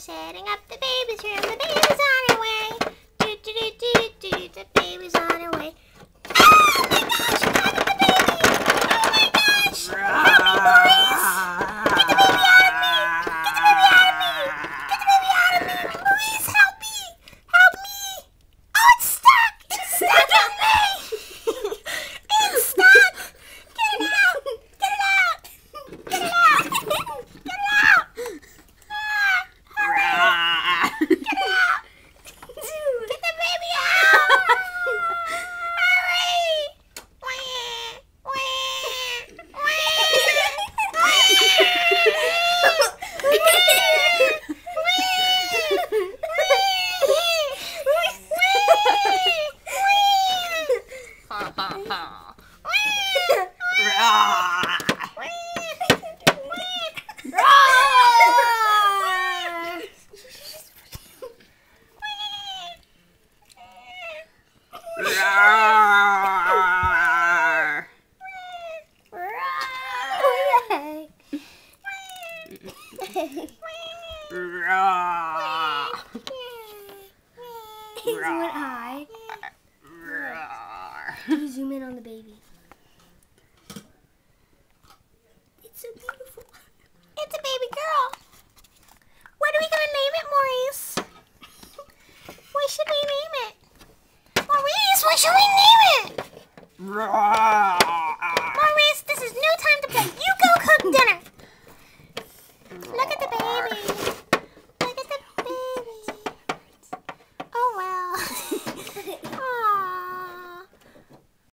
setting up the baby's room. The baby's on her way. Do, do, do, do, do, do. The baby's on her way. Oh my gosh, I got the baby! Oh my gosh! Help me, boys! Get the baby out of me! Get the baby out of me! Get the baby out of me! Please help me! Help me! Oh, it's stuck! It's stuck on me! It's stuck! Get it out! Get it out! Get it out! Get it out! Hurry! Get it out! Get the baby out! Hurry! He went high. Can you zoom in on the baby?